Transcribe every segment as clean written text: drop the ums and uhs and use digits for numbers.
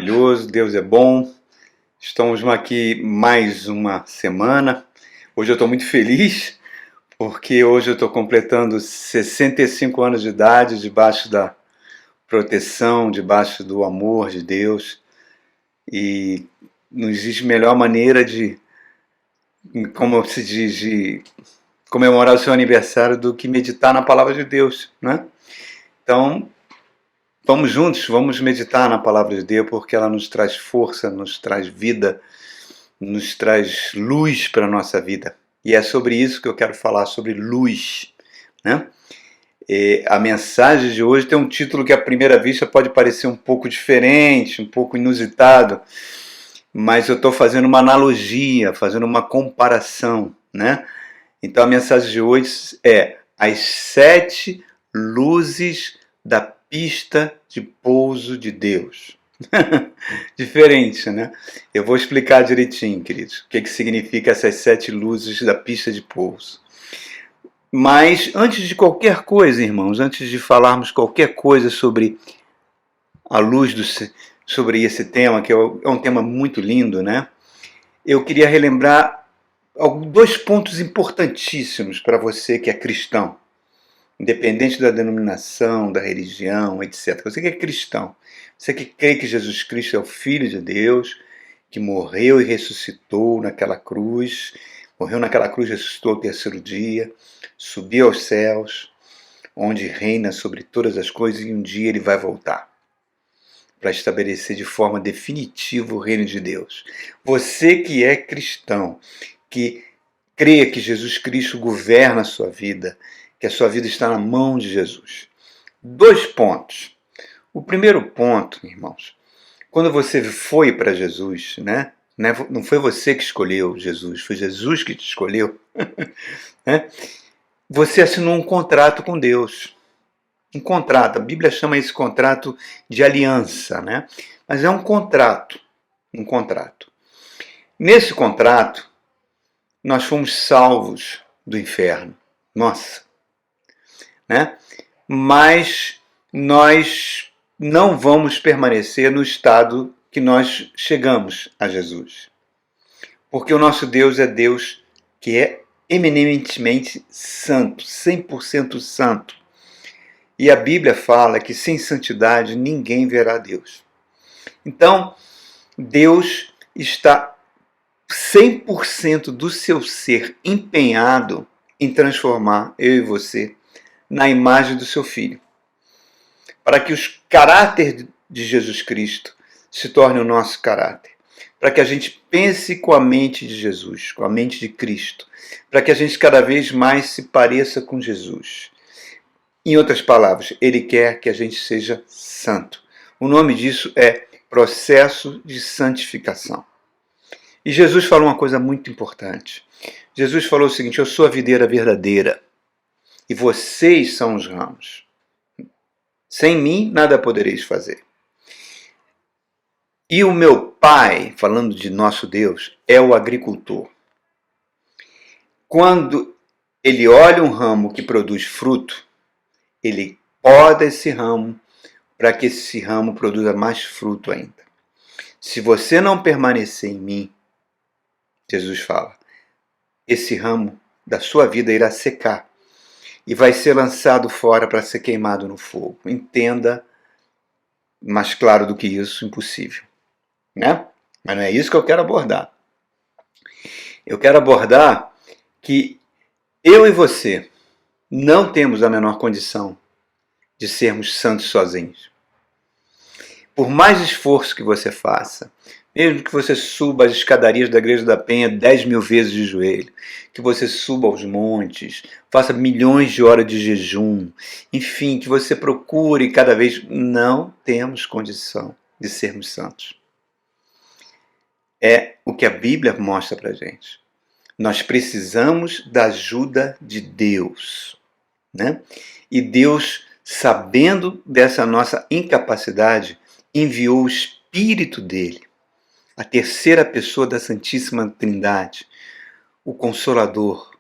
maravilhoso, Deus é bom. Estamos aqui mais uma semana. Hoje eu estou muito feliz, porque hoje eu estou completando 65 anos de idade, debaixo da proteção, debaixo do amor de Deus. E não existe melhor maneira de, como se diz, de comemorar o seu aniversário do que meditar na palavra de Deus, né? Então, vamos juntos, vamos meditar na palavra de Deus, porque ela nos traz força, nos traz vida, nos traz luz para a nossa vida. E é sobre isso que eu quero falar, sobre luz, né? A mensagem de hoje tem um título que à primeira vista pode parecer um pouco diferente, um pouco inusitado, mas eu estou fazendo uma analogia, fazendo uma comparação, né? Então a mensagem de hoje é as 7 luzes da pista de pouso de Deus. Diferente, né? Eu vou explicar direitinho, queridos, o que significa essas 7 luzes da pista de pouso. Mas antes de qualquer coisa, irmãos, antes de falarmos qualquer coisa sobre a luz sobre esse tema, que é um tema muito lindo, né? Eu queria relembrar 2 pontos importantíssimos para você que é cristão, independente da denominação, da religião, etc. Você que é cristão, você que crê que Jesus Cristo é o Filho de Deus, que morreu e ressuscitou naquela cruz, ressuscitou ao 3º dia, subiu aos céus, onde reina sobre todas as coisas, e um dia ele vai voltar para estabelecer de forma definitiva o reino de Deus. Você que é cristão, que crê que Jesus Cristo governa a sua vida, que a sua vida está na mão de Jesus. 2 pontos. O primeiro ponto, irmãos, quando você foi para Jesus, né? Não foi você que escolheu Jesus, foi Jesus que te escolheu. Né? Você assinou um contrato com Deus. Um contrato, a Bíblia chama esse contrato de aliança, né? Mas é um contrato. Um contrato. Nesse contrato, nós fomos salvos do inferno. Nossa! Né? Mas nós não vamos permanecer no estado que nós chegamos a Jesus. Porque o nosso Deus é Deus que é eminentemente santo, 100% santo. E a Bíblia fala que sem santidade ninguém verá Deus. Então, Deus está 100% do seu ser empenhado em transformar eu e você na imagem do seu Filho, para que o caráter de Jesus Cristo se torne o nosso caráter, para que a gente pense com a mente de Jesus, com a mente de Cristo, para que a gente cada vez mais se pareça com Jesus. Em outras palavras, Ele quer que a gente seja santo. O nome disso é processo de santificação. E Jesus falou uma coisa muito importante. Jesus falou o seguinte: eu sou a videira verdadeira e vocês são os ramos. Sem mim nada podereis fazer. E o meu Pai, falando de nosso Deus, é o agricultor. Quando ele olha um ramo que produz fruto, ele poda esse ramo para que esse ramo produza mais fruto ainda. Se você não permanecer em mim, Jesus fala, esse ramo da sua vida irá secar e vai ser lançado fora para ser queimado no fogo. Entenda, mais claro do que isso, impossível. Né? Mas não é isso que eu quero abordar. Eu quero abordar que eu e você não temos a menor condição de sermos santos sozinhos. Por mais esforço que você faça, mesmo que você suba as escadarias da Igreja da Penha 10.000 vezes de joelho, que você suba aos montes, faça milhões de horas de jejum, enfim, que você procure cada vez, não temos condição de sermos santos. É o que a Bíblia mostra para a gente. Nós precisamos da ajuda de Deus, né? E Deus, sabendo dessa nossa incapacidade, enviou o Espírito dele, a terceira pessoa da Santíssima Trindade, o Consolador,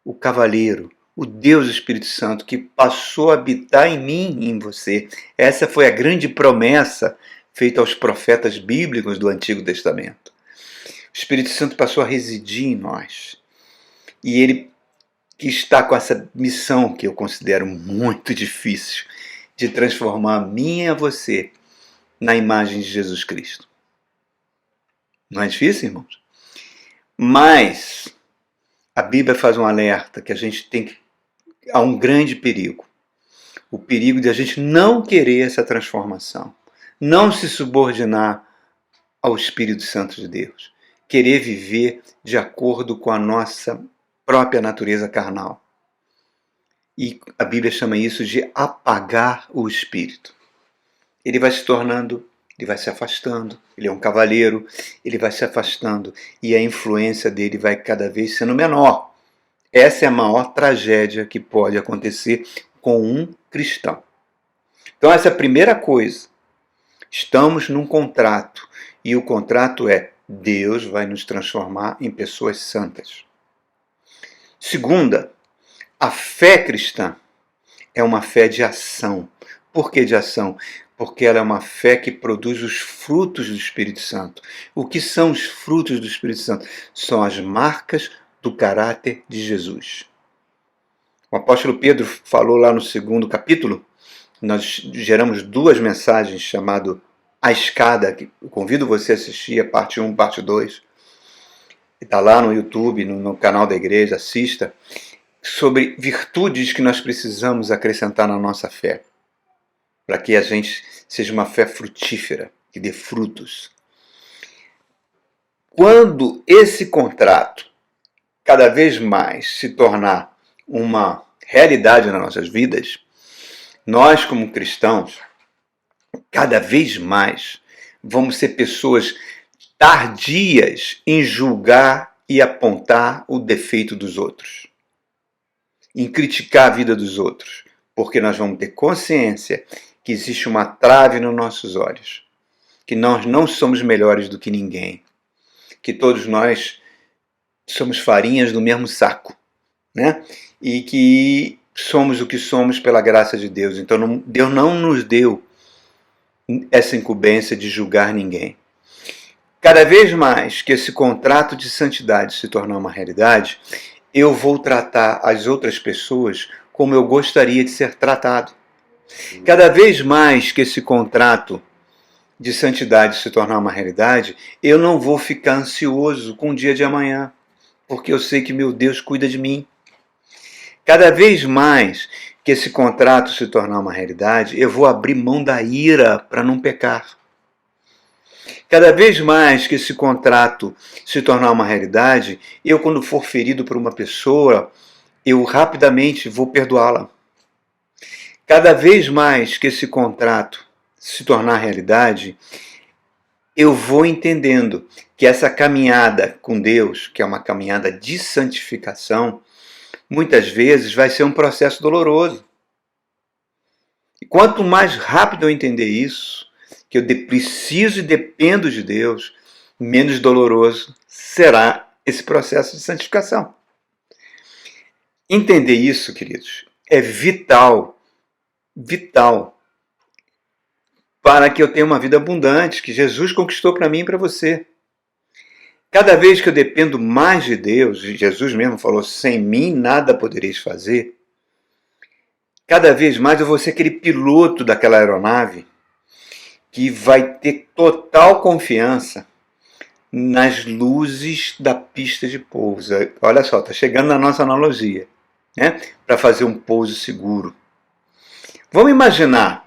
o Cavaleiro, o Deus Espírito Santo, que passou a habitar em mim e em você. Essa foi a grande promessa feito aos profetas bíblicos do Antigo Testamento. O Espírito Santo passou a residir em nós. E ele que está com essa missão que eu considero muito difícil, de transformar a mim e a você na imagem de Jesus Cristo. Não é difícil, irmãos? Mas a Bíblia faz um alerta que a gente tem que... Há um grande perigo. O perigo de a gente não querer essa transformação. Não se subordinar ao Espírito Santo de Deus. Querer viver de acordo com a nossa própria natureza carnal. E a Bíblia chama isso de apagar o Espírito. Ele vai se tornando, ele vai se afastando, ele é um cavaleiro, ele vai se afastando e a influência dele vai cada vez sendo menor. Essa é a maior tragédia que pode acontecer com um cristão. Então essa é a primeira coisa. Estamos num contrato e o contrato é: Deus vai nos transformar em pessoas santas. Segunda, a fé cristã é uma fé de ação. Por que de ação? Porque ela é uma fé que produz os frutos do Espírito Santo. O que são os frutos do Espírito Santo? São as marcas do caráter de Jesus. O apóstolo Pedro falou lá no 2º capítulo, nós geramos 2 mensagens chamadas A Escada, que eu convido você a assistir, a parte 1, parte 2. Está lá no YouTube, no canal da igreja, assista, sobre virtudes que nós precisamos acrescentar na nossa fé, para que a gente seja uma fé frutífera, que dê frutos. Quando esse contrato cada vez mais se tornar uma realidade nas nossas vidas, nós como cristãos, cada vez mais vamos ser pessoas tardias em julgar e apontar o defeito dos outros, em criticar a vida dos outros, porque nós vamos ter consciência que existe uma trave nos nossos olhos, que nós não somos melhores do que ninguém, que todos nós somos farinhas do mesmo saco, né? E que somos o que somos pela graça de Deus. Então Deus não nos deu essa incumbência de julgar ninguém. Cada vez mais que esse contrato de santidade se tornar uma realidade, eu vou tratar as outras pessoas como eu gostaria de ser tratado. Cada vez mais que esse contrato de santidade se tornar uma realidade, eu não vou ficar ansioso com o dia de amanhã, porque eu sei que meu Deus cuida de mim. Cada vez mais que esse contrato se tornar uma realidade, eu vou abrir mão da ira para não pecar. Cada vez mais que esse contrato se tornar uma realidade, eu, quando for ferido por uma pessoa, eu rapidamente vou perdoá-la. Cada vez mais que esse contrato se tornar realidade, eu vou entendendo que essa caminhada com Deus, que é uma caminhada de santificação, muitas vezes vai ser um processo doloroso. E quanto mais rápido eu entender isso, que eu preciso e dependo de Deus, menos doloroso será esse processo de santificação. Entender isso, queridos, é vital, vital, para que eu tenha uma vida abundante, que Jesus conquistou para mim e para você. Cada vez que eu dependo mais de Deus, e Jesus mesmo falou, sem mim nada podereis fazer, cada vez mais eu vou ser aquele piloto daquela aeronave que vai ter total confiança nas luzes da pista de pouso. Olha só, está chegando na nossa analogia, né? Para fazer um pouso seguro. Vamos imaginar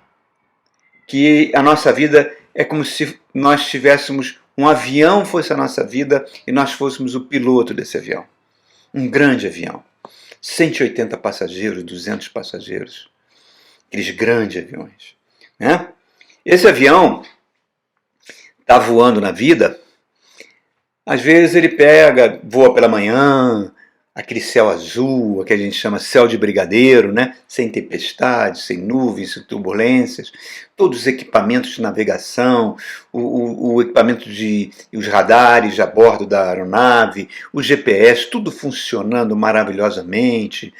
que a nossa vida é como se nós tivéssemos um avião, fosse a nossa vida, e nós fôssemos o piloto desse avião. Um grande avião. 180 passageiros, 200 passageiros. Aqueles grandes aviões, né? Esse avião está voando na vida, às vezes ele voa pela manhã, aquele céu azul, que a gente chama céu de brigadeiro, né? Sem tempestades, sem nuvens, sem turbulências, todos os equipamentos de navegação, o equipamento de os radares a bordo da aeronave, o GPS, tudo funcionando maravilhosamente.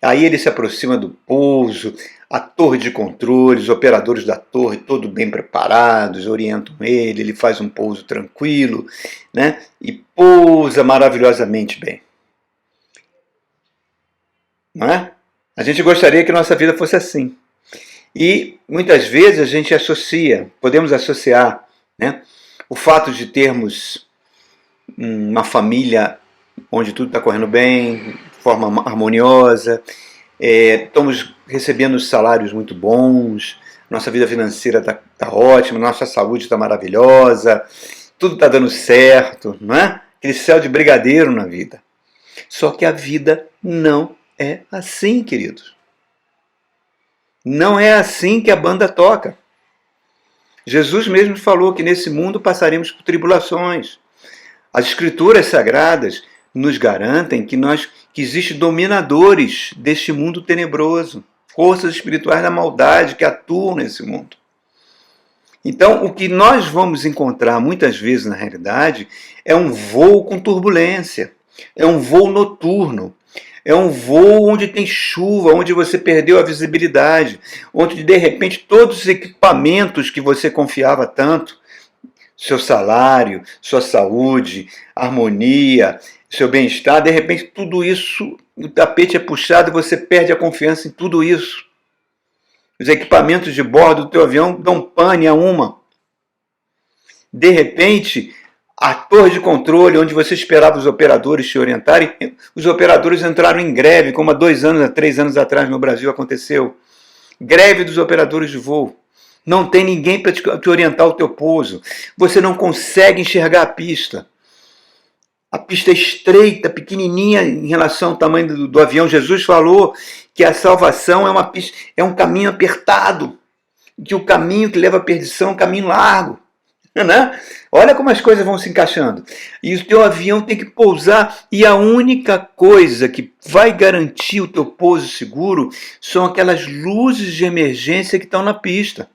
Aí ele se aproxima do pouso, a torre de controle, os operadores da torre, todos bem preparados, orientam ele, ele faz um pouso tranquilo, né? E pousa maravilhosamente bem. Não é? A gente gostaria que nossa vida fosse assim. E muitas vezes a gente podemos associar, né, o fato de termos uma família onde tudo está correndo bem, de forma harmoniosa, estamos recebendo salários muito bons, nossa vida financeira está ótima, nossa saúde está maravilhosa, tudo está dando certo, não é? Aquele céu de brigadeiro na vida. Só que a vida não é assim, queridos. Não é assim que a banda toca. Jesus mesmo falou que nesse mundo passaremos por tribulações. As escrituras sagradas nos garantem que existem dominadores deste mundo tenebroso, forças espirituais da maldade que atuam nesse mundo. Então, o que nós vamos encontrar muitas vezes na realidade é um voo com turbulência, é um voo noturno, é um voo onde tem chuva, onde você perdeu a visibilidade, onde de repente todos os equipamentos que você confiava tanto, seu salário, sua saúde, harmonia, seu bem-estar, de repente tudo isso, o tapete é puxado e você perde a confiança em tudo isso. Os equipamentos de bordo do teu avião dão pane a uma. De repente, a torre de controle, onde você esperava os operadores te orientarem, os operadores entraram em greve, como há 2 anos, há 3 anos atrás no Brasil aconteceu. Greve dos operadores de voo. Não tem ninguém para te orientar o teu pouso. Você não consegue enxergar a pista. A pista é estreita, pequenininha em relação ao tamanho do avião. Jesus falou que a salvação é um caminho apertado, que o caminho que leva à perdição é um caminho largo. Né? Olha como as coisas vão se encaixando. E o teu avião tem que pousar, e a única coisa que vai garantir o teu pouso seguro são aquelas luzes de emergência que estão na pista.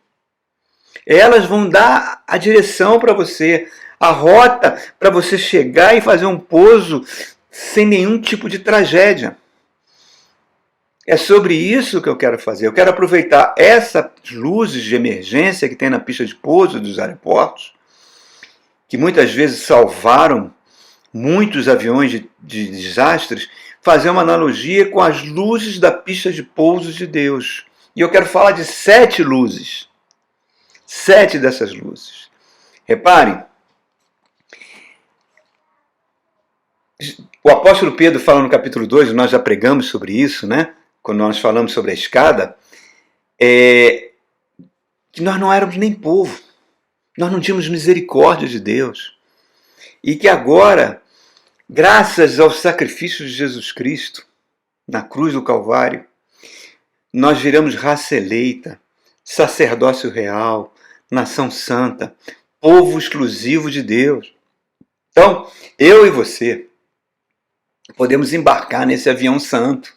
Elas vão dar a direção para você, a rota para você chegar e fazer um pouso sem nenhum tipo de tragédia. É sobre isso que eu quero fazer. Eu quero aproveitar essas luzes de emergência que tem na pista de pouso dos aeroportos, que muitas vezes salvaram muitos aviões de desastres, fazer uma analogia com as luzes da pista de pouso de Deus. E eu quero falar de 7 luzes. 7 dessas luzes. Reparem, o apóstolo Pedro fala no capítulo 2, nós já pregamos sobre isso, né? Quando nós falamos sobre a escada, que nós não éramos nem povo, nós não tínhamos misericórdia de Deus, e que agora, graças ao sacrifício de Jesus Cristo, na cruz do Calvário, nós viramos raça eleita, sacerdócio real, nação santa, povo exclusivo de Deus. Então, eu e você podemos embarcar nesse avião santo,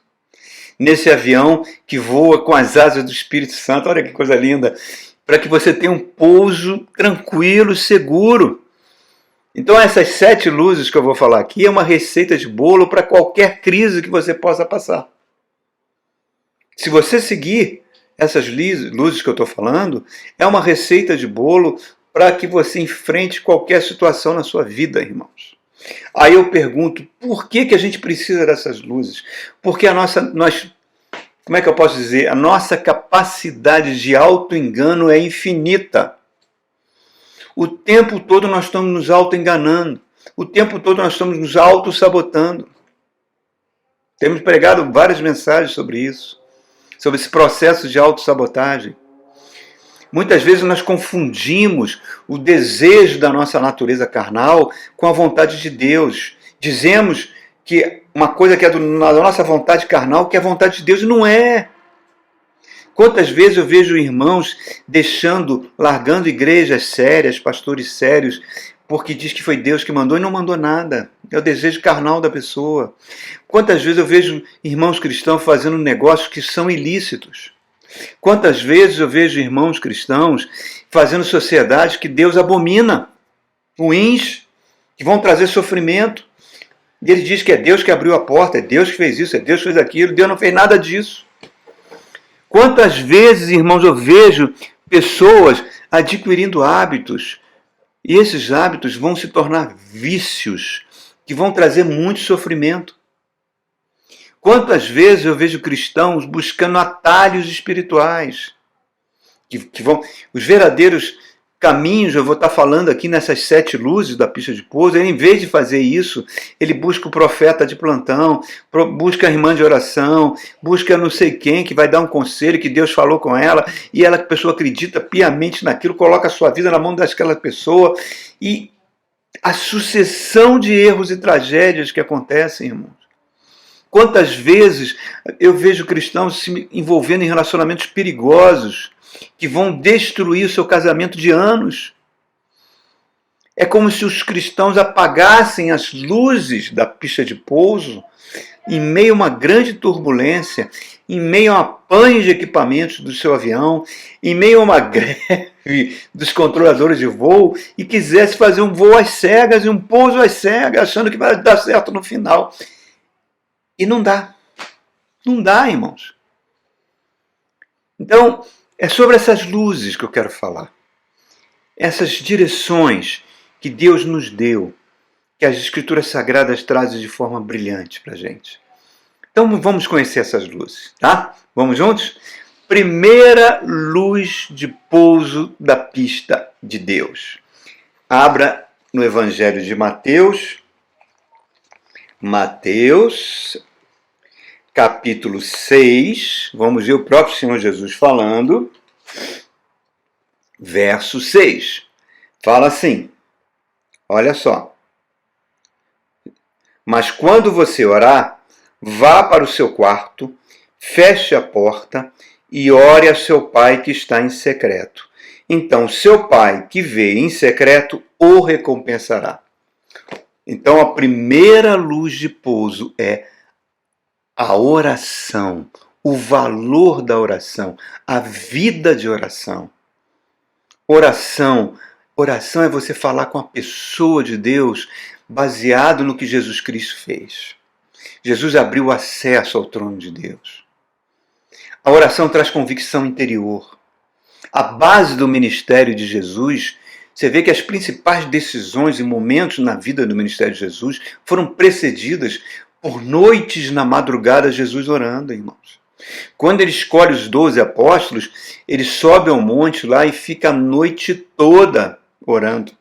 nesse avião que voa com as asas do Espírito Santo. Olha que coisa linda, para que você tenha um pouso tranquilo, seguro. Então essas 7 luzes que eu vou falar aqui é uma receita de bolo para qualquer crise que você possa passar. Se você seguir essas luzes que eu estou falando, é uma receita de bolo para que você enfrente qualquer situação na sua vida, irmãos. Aí eu pergunto, por que a gente precisa dessas luzes? Porque como é que eu posso dizer? A nossa capacidade de auto-engano é infinita. O tempo todo nós estamos nos auto-enganando. O tempo todo nós estamos nos auto-sabotando. Temos pregado várias mensagens sobre isso, sobre esse processo de autossabotagem. Muitas vezes nós confundimos o desejo da nossa natureza carnal com a vontade de Deus. Dizemos que uma coisa que é da nossa vontade carnal, que é a vontade de Deus, e não é. Quantas vezes eu vejo irmãos largando igrejas sérias, pastores sérios, porque diz que foi Deus que mandou e não mandou nada. É o desejo carnal da pessoa. Quantas vezes eu vejo irmãos cristãos fazendo negócios que são ilícitos? Quantas vezes eu vejo irmãos cristãos fazendo sociedades que Deus abomina, ruins, que vão trazer sofrimento? E ele diz que é Deus que abriu a porta, é Deus que fez isso, é Deus que fez aquilo. Deus não fez nada disso. Quantas vezes, irmãos, eu vejo pessoas adquirindo hábitos, e esses hábitos vão se tornar vícios, que vão trazer muito sofrimento. Quantas vezes eu vejo cristãos buscando atalhos espirituais, que vão, os verdadeiros caminhos, eu vou estar falando aqui nessas 7 luzes da pista de pouso, ele, em vez de fazer isso, ele busca o profeta de plantão, busca a irmã de oração, busca não sei quem que vai dar um conselho que Deus falou com ela, e ela, a pessoa acredita piamente naquilo, coloca a sua vida na mão daquela pessoa, e a sucessão de erros e tragédias que acontecem, irmãos. Quantas vezes eu vejo cristãos se envolvendo em relacionamentos perigosos, que vão destruir o seu casamento de anos. É como se os cristãos apagassem as luzes da pista de pouso em meio a uma grande turbulência, em meio a um apanho de equipamentos do seu avião, em meio a uma greve dos controladores de voo, e quisesse fazer um voo às cegas e um pouso às cegas, achando que vai dar certo no final. E não dá. Não dá, irmãos. Então, é sobre essas luzes que eu quero falar. Essas direções que Deus nos deu, que as Escrituras Sagradas trazem de forma brilhante para a gente. Então vamos conhecer essas luzes, tá? Vamos juntos? Primeira luz de pouso da pista de Deus. Abra no Evangelho de Mateus. Mateus, capítulo 6, vamos ver o próprio Senhor Jesus falando, verso 6, fala assim, olha só, mas quando você orar, vá para o seu quarto, feche a porta e ore a seu pai que está em secreto. Então seu pai que vê em secreto o recompensará. Então a primeira luz de pouso é a oração, o valor da oração, a vida de oração. Oração é você falar com a pessoa de Deus baseado no que Jesus Cristo fez. Jesus abriu acesso ao trono de Deus. A oração traz convicção interior. A base do ministério de Jesus, você vê que as principais decisões e momentos na vida do ministério de Jesus foram precedidas por noites na madrugada, Jesus orando, irmãos. Quando ele escolhe os 12 apóstolos, ele sobe ao monte lá e fica a noite toda orando.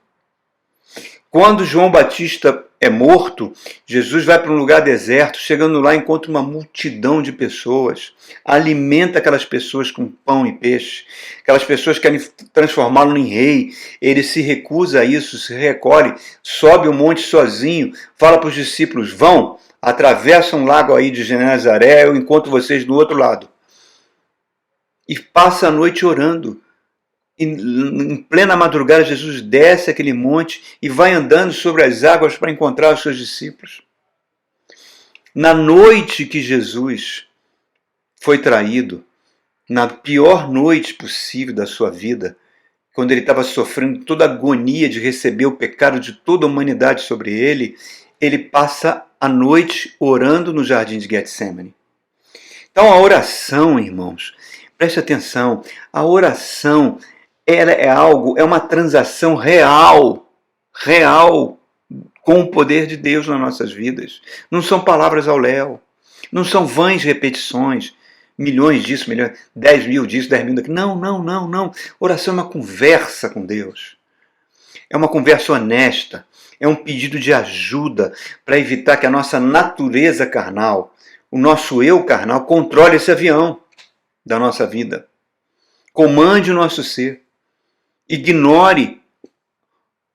Quando João Batista é morto, Jesus vai para um lugar deserto, chegando lá encontra uma multidão de pessoas, alimenta aquelas pessoas com pão e peixe, aquelas pessoas querem transformá-lo em rei, ele se recusa a isso, se recolhe, sobe o monte sozinho, fala para os discípulos, vão, atravessa um lago aí de Genezaré, eu encontro vocês do outro lado. E passa a noite orando. Em plena madrugada, Jesus desce aquele monte e vai andando sobre as águas para encontrar os seus discípulos. Na noite que Jesus foi traído, na pior noite possível da sua vida, quando ele estava sofrendo toda a agonia de receber o pecado de toda a humanidade sobre ele, ele passa a noite orando no jardim de Getsemane. Então a oração, irmãos, preste atenção, a oração ela é uma transação real com o poder de Deus nas nossas vidas. Não são palavras ao léu, não são vãs repetições, milhões disso, 10 mil disso, 10 mil daquilo. Não. Oração é uma conversa com Deus. É uma conversa honesta, é um pedido de ajuda para evitar que a nossa natureza carnal, o nosso eu carnal, controle esse avião da nossa vida. Comande o nosso ser. Ignore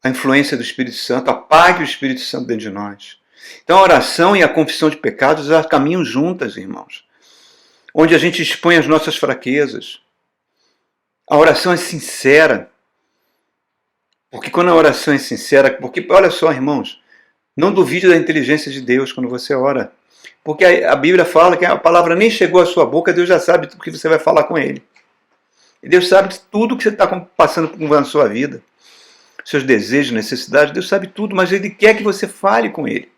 a influência do Espírito Santo, apague o Espírito Santo dentro de nós. Então a oração e a confissão de pecados, elas caminham juntas, irmãos. Onde a gente expõe as nossas fraquezas. A oração é sincera. Porque quando a oração é sincera, porque olha só, irmãos, não duvide da inteligência de Deus quando você ora. Porque a Bíblia fala que a palavra nem chegou à sua boca, Deus já sabe o que você vai falar com Ele. E Deus sabe tudo que você está passando na sua vida. Seus desejos, necessidades, Deus sabe tudo, mas Ele quer que você fale com Ele.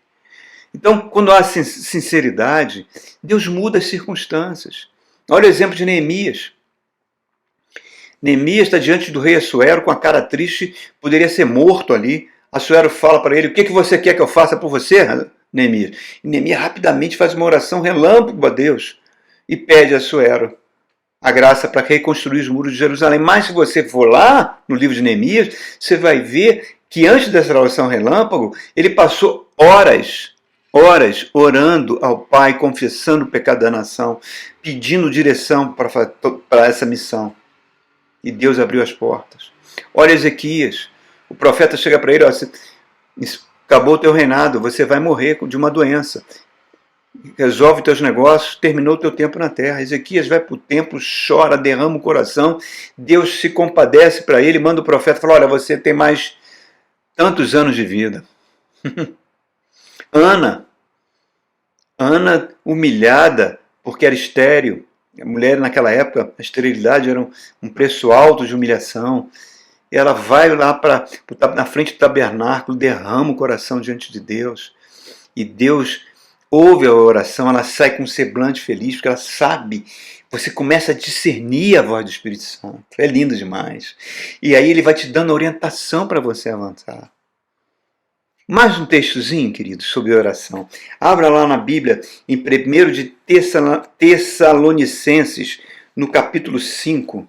Então, quando há sinceridade, Deus muda as circunstâncias. Olha o exemplo de Neemias. Neemias está diante do rei Assuero com a cara triste, poderia ser morto ali. Assuero fala para ele: o que você quer que eu faça por você, Neemias? E Neemias rapidamente faz uma oração relâmpago a Deus e pede a Assuero a graça para reconstruir os muros de Jerusalém. Mas se você for lá no livro de Neemias, você vai ver que antes dessa oração relâmpago, ele passou horas orando ao Pai, confessando o pecado da nação, pedindo direção para essa missão. E Deus abriu as portas. Olha Ezequias, o profeta chega para ele: acabou o teu reinado, você vai morrer de uma doença. Resolve teus negócios, terminou o teu tempo na terra. Ezequias vai para o templo, chora, derrama o coração. Deus se compadece para ele, manda o profeta falar: olha, você tem mais tantos anos de vida. Ana, humilhada porque era estéril. A mulher naquela época, a esterilidade era um preço alto de humilhação. Ela vai lá na frente do tabernáculo, derrama o coração diante de Deus. E Deus ouve a oração, ela sai com um semblante feliz, porque ela sabe. Você começa a discernir a voz do Espírito Santo. É lindo demais. E aí ele vai te dando orientação para você avançar. Mais um textozinho, queridos, sobre oração. Abra lá na Bíblia, em 1 de Tessalonicenses, no capítulo 5.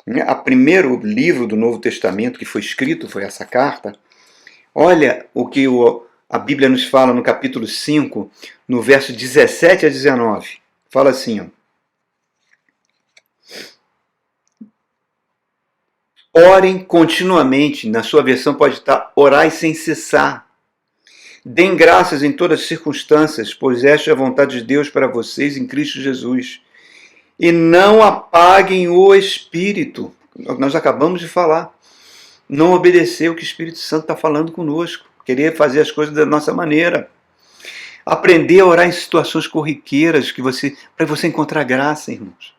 O primeiro livro do Novo Testamento que foi escrito foi essa carta. Olha o que a Bíblia nos fala no capítulo 5, no verso 17 a 19. Fala assim, ó. Orem continuamente, na sua versão pode estar orai sem cessar. Deem graças em todas as circunstâncias, pois esta é a vontade de Deus para vocês em Cristo Jesus. E não apaguem o Espírito. Nós acabamos de falar. Não obedecer o que o Espírito Santo está falando conosco. Querer fazer as coisas da nossa maneira. Aprender a orar em situações corriqueiras para você encontrar graça, irmãos.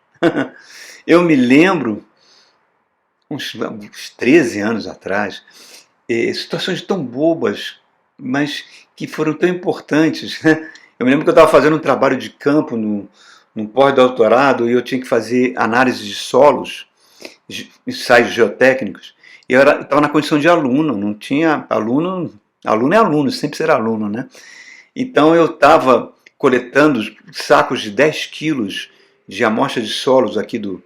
Eu me lembro, uns 13 anos atrás, situações tão bobas, mas que foram tão importantes. Eu me lembro que eu estava fazendo um trabalho de campo num pós-doutorado e eu tinha que fazer análise de solos, ensaios geotécnicos. E eu estava na condição de aluno, não tinha aluno é aluno, sempre será aluno, né? Então eu estava coletando sacos de 10 quilos de amostra de solos aqui no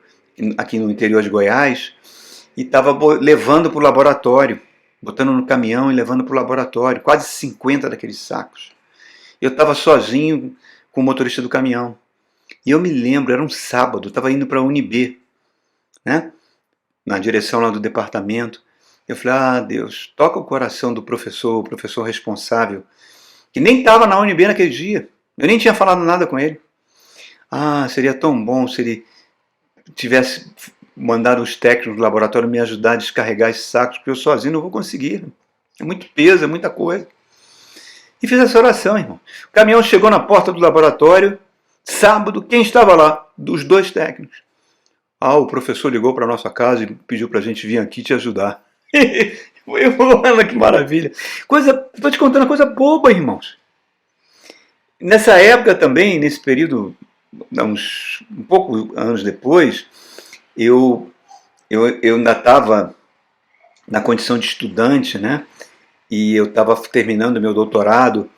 interior de Goiás e estava levando para o laboratório, botando no caminhão e levando para o laboratório, quase 50 daqueles sacos. Eu estava sozinho com o motorista do caminhão. E eu me lembro, era um sábado, eu estava indo para a UNB, né? Na direção lá do departamento. Eu falei: Deus, toca o coração do professor, o professor responsável, que nem estava na UNB naquele dia. Eu nem tinha falado nada com ele. Seria tão bom se ele tivesse mandado os técnicos do laboratório me ajudar a descarregar esses sacos, porque eu sozinho não vou conseguir. É muito peso, é muita coisa. E fiz essa oração, irmão. O caminhão chegou na porta do laboratório, sábado, quem estava lá? Dos 2 técnicos. O professor ligou para a nossa casa e pediu para a gente vir aqui te ajudar. Olha que maravilha. Estou te contando uma coisa boba, irmãos. Nessa época também, nesse período, um pouco anos depois, eu ainda estava na condição de estudante, né? E eu estava terminando meu doutorado.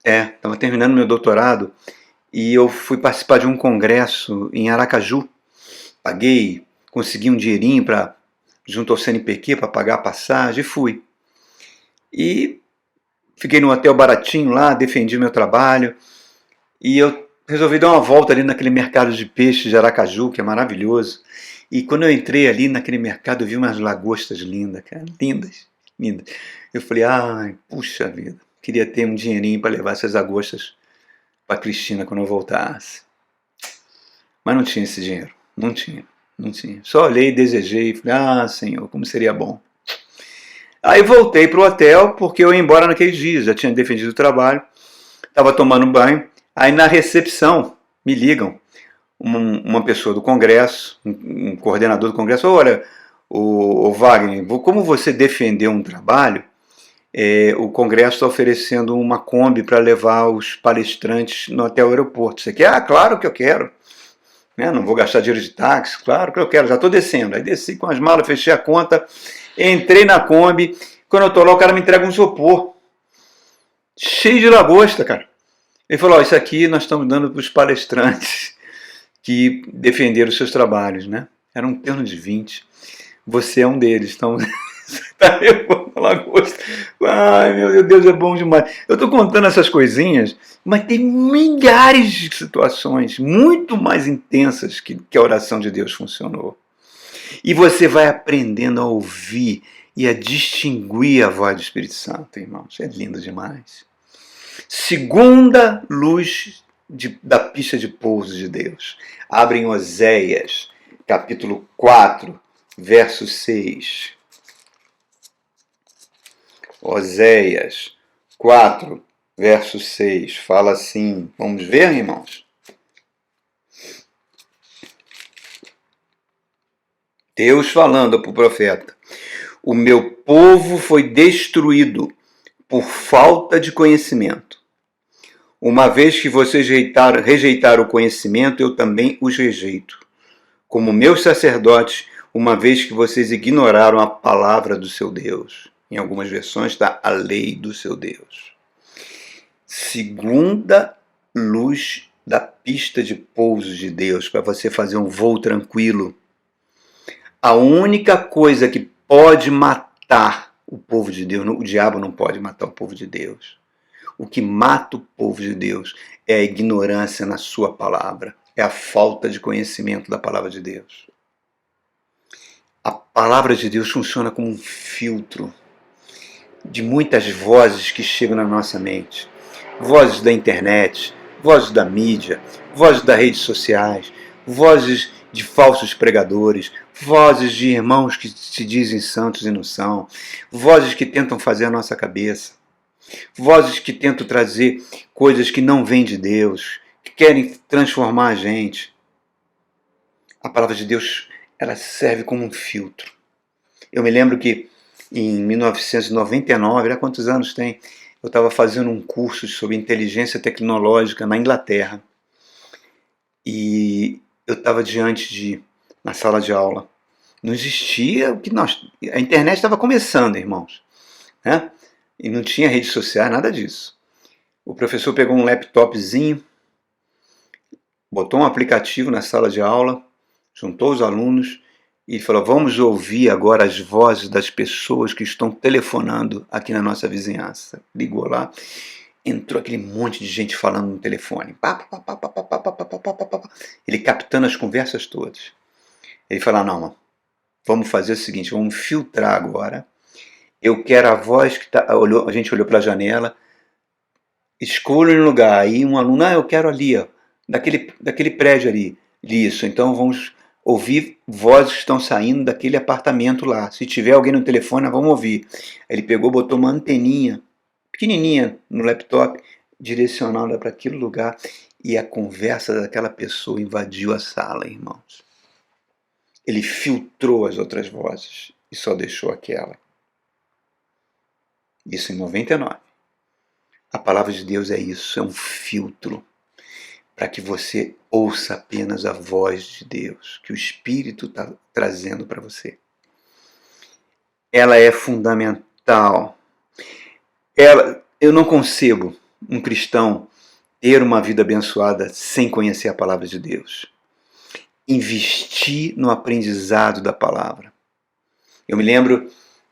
Estava terminando meu doutorado e eu fui participar de um congresso em Aracaju. Consegui um dinheirinho junto ao CNPq para pagar a passagem e fui. E fiquei num hotel baratinho lá, defendi meu trabalho e eu resolvi dar uma volta ali naquele mercado de peixe de Aracaju, que é maravilhoso. E quando eu entrei ali naquele mercado, eu vi umas lagostas lindas, cara, lindas. Eu falei: puxa vida, queria ter um dinheirinho para levar essas lagostas para Cristina quando eu voltasse. Mas não tinha esse dinheiro, não tinha. Não tinha. Só olhei, desejei, falei, ah, Senhor, como seria bom. Aí voltei para o hotel, porque eu ia embora naqueles dias, já tinha defendido o trabalho, estava tomando banho, aí na recepção me ligam, uma pessoa do Congresso, um coordenador do Congresso, olha, o Wagner, como você defendeu um trabalho, o Congresso está oferecendo uma Kombi para levar os palestrantes até o aeroporto. Você quer? Ah, claro que eu quero. Não vou gastar dinheiro de táxi, claro que eu quero, já estou descendo. Aí desci com as malas, fechei a conta, entrei na Kombi, quando eu estou lá o cara me entrega um isopor, cheio de lagosta, cara. Ele falou, isso aqui nós estamos dando para os palestrantes que defenderam os seus trabalhos, né? Era um terno de 20. Você é um deles, então você está levando lagosta. Ai, meu Deus, é bom demais. Eu estou contando essas coisinhas, mas tem milhares de situações muito mais intensas que a oração de Deus funcionou. E você vai aprendendo a ouvir e a distinguir a voz do Espírito Santo, irmãos. É lindo demais. Segunda luz da pista de pouso de Deus. Abre em Oséias, capítulo 4, verso 6. Oséias 4, verso 6. Fala assim. Vamos ver, irmãos? Deus falando para o profeta. O meu povo foi destruído por falta de conhecimento. Uma vez que vocês rejeitaram o conhecimento, eu também os rejeito. Como meus sacerdotes, uma vez que vocês ignoraram a palavra do seu Deus. Em algumas versões está a lei do seu Deus. Segunda luz da pista de pouso de Deus, para você fazer um voo tranquilo. A única coisa que pode matar o povo de Deus, o diabo não pode matar o povo de Deus. O que mata o povo de Deus é a ignorância na sua palavra, é a falta de conhecimento da palavra de Deus. A palavra de Deus funciona como um filtro de muitas vozes que chegam na nossa mente. Vozes da internet, vozes da mídia, vozes das redes sociais, vozes de falsos pregadores, vozes de irmãos que se dizem santos e não são, vozes que tentam fazer a nossa cabeça, vozes que tentam trazer coisas que não vêm de Deus, que querem transformar a gente. A palavra de Deus, ela serve como um filtro. Eu me lembro que em 1999, há quantos anos tem? Eu estava fazendo um curso sobre inteligência tecnológica na Inglaterra. E eu estava na sala de aula. Não existia o que a internet estava começando, irmãos. Né? E não tinha redes sociais, nada disso. O professor pegou um laptopzinho, botou um aplicativo na sala de aula, juntou os alunos e falou, vamos ouvir agora as vozes das pessoas que estão telefonando aqui na nossa vizinhança. Ligou lá, entrou aquele monte de gente falando no telefone. Ele captando as conversas todas. Ele falou, não, vamos fazer o seguinte, vamos filtrar agora. Eu quero a voz que está... A gente olhou para a janela, escolha um lugar. Aí um aluno, eu quero ali, ó, daquele prédio ali. Isso, então vamos ouvir vozes que estão saindo daquele apartamento lá. Se tiver alguém no telefone, vamos ouvir. Aí ele pegou, botou uma anteninha pequenininha no laptop, direcionada para aquele lugar, e a conversa daquela pessoa invadiu a sala, irmãos. Ele filtrou as outras vozes e só deixou aquela. Isso em 99. A palavra de Deus é isso, é um filtro para que você ouça apenas a voz de Deus, que o Espírito está trazendo para você. Ela é fundamental. Eu não concebo um cristão ter uma vida abençoada sem conhecer a palavra de Deus. Investir no aprendizado da palavra. Eu me lembro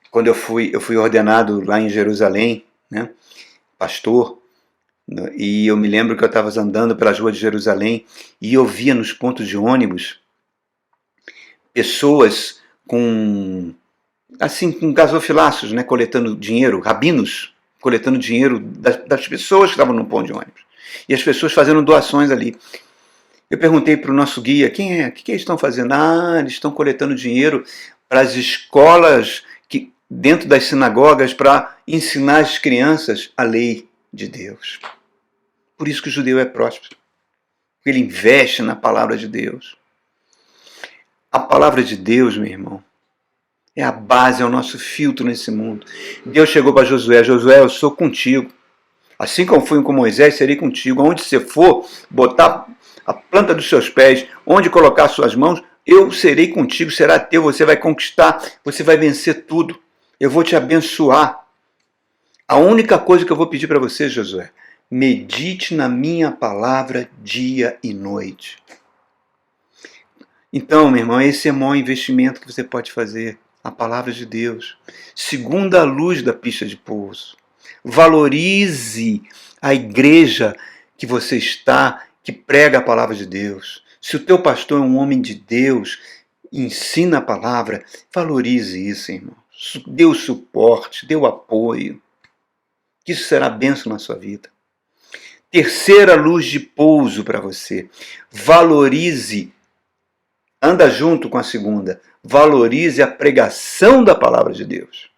quando eu fui ordenado lá em Jerusalém, né, pastor, e eu me lembro que eu estava andando pelas ruas de Jerusalém e eu via nos pontos de ônibus pessoas com gasofilaços, né, coletando dinheiro, rabinos coletando dinheiro das pessoas que estavam no ponto de ônibus. E as pessoas fazendo doações ali. Eu perguntei para o nosso guia, quem é? O que eles estão fazendo? Ah, eles estão coletando dinheiro para as escolas, dentro das sinagogas, para ensinar as crianças a lei de Deus. Por isso que o judeu é próspero. Porque ele investe na palavra de Deus. A palavra de Deus, meu irmão, é a base, é o nosso filtro nesse mundo. Deus chegou para Josué, Josué, eu sou contigo. Assim como fui com Moisés, serei contigo. Onde você for, botar a planta dos seus pés, onde colocar suas mãos, eu serei contigo, será teu, você vai conquistar, você vai vencer tudo. Eu vou te abençoar. A única coisa que eu vou pedir para você, Josué, medite na minha palavra dia e noite. Então, meu irmão, esse é o maior investimento que você pode fazer. A palavra de Deus. Segunda luz da pista de pouso. Valorize a igreja que você está, que prega a palavra de Deus. Se o teu pastor é um homem de Deus, ensina a palavra, valorize isso, irmão. Dê o suporte, dê o apoio. Que isso será bênção na sua vida. Terceira luz de pouso para você. Valorize, anda junto com a segunda, valorize a pregação da palavra de Deus.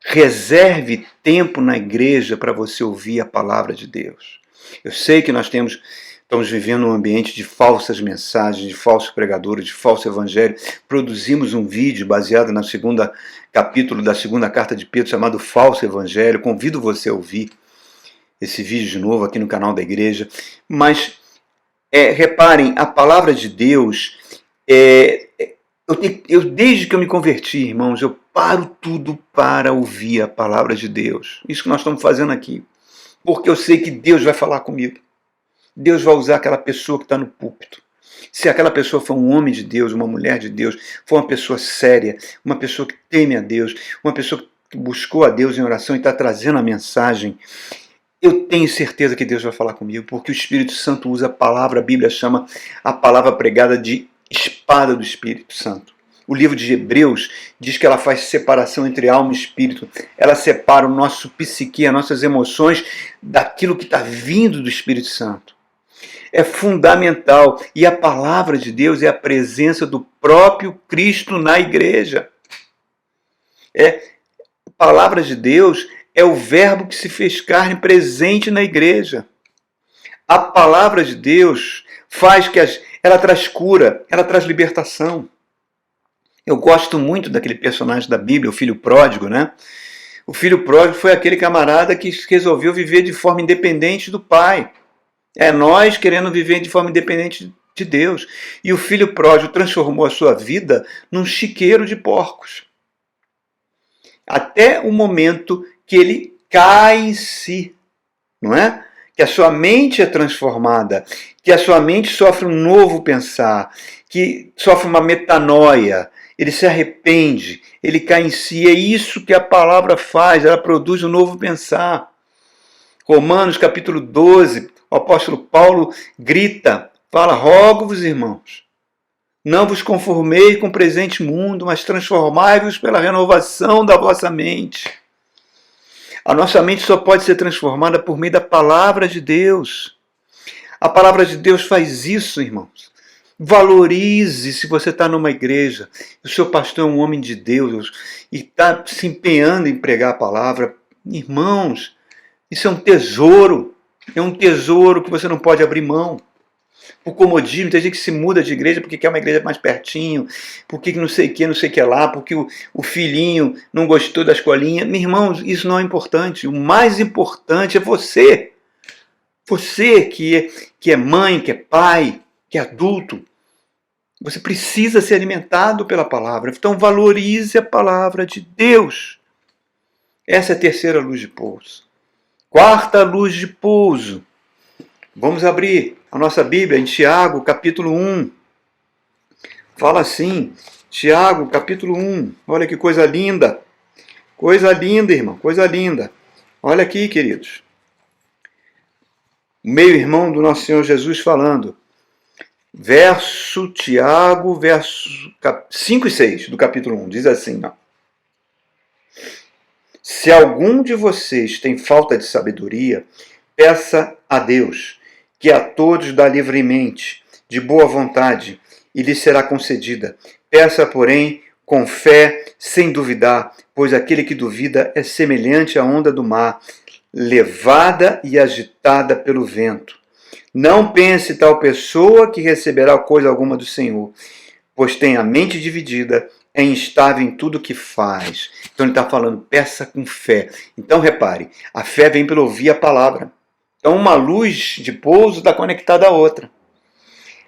Reserve tempo na igreja para você ouvir a palavra de Deus. Eu sei que nós estamos vivendo um ambiente de falsas mensagens, de falsos pregadores, de falso evangelho. Produzimos um vídeo baseado no segundo capítulo da segunda carta de Pedro, chamado Falso Evangelho. Convido você a ouvir esse vídeo de novo aqui no canal da igreja. Mas reparem, a palavra de Deus, desde que eu me converti, irmãos, eu paro tudo para ouvir a palavra de Deus. Isso que nós estamos fazendo aqui. Porque eu sei que Deus vai falar comigo. Deus vai usar aquela pessoa que está no púlpito. Se aquela pessoa for um homem de Deus, uma mulher de Deus, for uma pessoa séria, uma pessoa que teme a Deus, uma pessoa que buscou a Deus em oração e está trazendo a mensagem, eu tenho certeza que Deus vai falar comigo, porque o Espírito Santo usa a palavra, a Bíblia chama a palavra pregada de espada do Espírito Santo. O livro de Hebreus diz que ela faz separação entre alma e espírito. Ela separa o nosso psique, as nossas emoções, daquilo que está vindo do Espírito Santo. É fundamental. E a palavra de Deus é a presença do próprio Cristo na igreja. A palavra de Deus é o verbo que se fez carne presente na igreja. A palavra de Deus faz que ela traz cura, ela traz libertação. Eu gosto muito daquele personagem da Bíblia, o filho pródigo, né? O filho pródigo foi aquele camarada que resolveu viver de forma independente do pai. É nós querendo viver de forma independente de Deus. E o filho pródigo transformou a sua vida num chiqueiro de porcos. Até o momento que ele cai em si, não é? Que a sua mente é transformada, que a sua mente sofre um novo pensar, que sofre uma metanoia, ele se arrepende, ele cai em si. É isso que a palavra faz, ela produz um novo pensar. Romanos capítulo 12, o apóstolo Paulo grita, fala, rogo-vos, irmãos, não vos conformei com o presente mundo, mas transformai-vos pela renovação da vossa mente. A nossa mente só pode ser transformada por meio da palavra de Deus. A palavra de Deus faz isso, irmãos. Valorize se você está numa igreja, o seu pastor é um homem de Deus e está se empenhando em pregar a palavra. Irmãos, isso é um tesouro que você não pode abrir mão. Por comodismo, tem gente que se muda de igreja porque quer uma igreja mais pertinho, porque não sei o que lá, porque o filhinho não gostou da escolinha. Meus irmãos, isso não é importante. O mais importante é você. Você que é mãe, que é pai, que é adulto. Você precisa ser alimentado pela palavra. Então valorize a palavra de Deus. Essa é a terceira luz de pouso. Quarta luz de pouso. Vamos abrir a nossa Bíblia em Tiago, capítulo 1. Fala assim, Tiago, capítulo 1. Olha que coisa linda. Coisa linda, irmão, coisa linda. Olha aqui, queridos. O meio-irmão do nosso Senhor Jesus falando. Tiago, verso 5 e 6 do capítulo 1. Diz assim, ó. Se algum de vocês tem falta de sabedoria, peça a Deus, que a todos dá livremente, de boa vontade, e lhe será concedida. Peça, porém, com fé, sem duvidar, pois aquele que duvida é semelhante à onda do mar, levada e agitada pelo vento. Não pense tal pessoa que receberá coisa alguma do Senhor, pois tem a mente dividida, é instável em tudo que faz. Então ele está falando, peça com fé. Então repare, a fé vem pelo ouvir a palavra. Então uma luz de pouso está conectada à outra.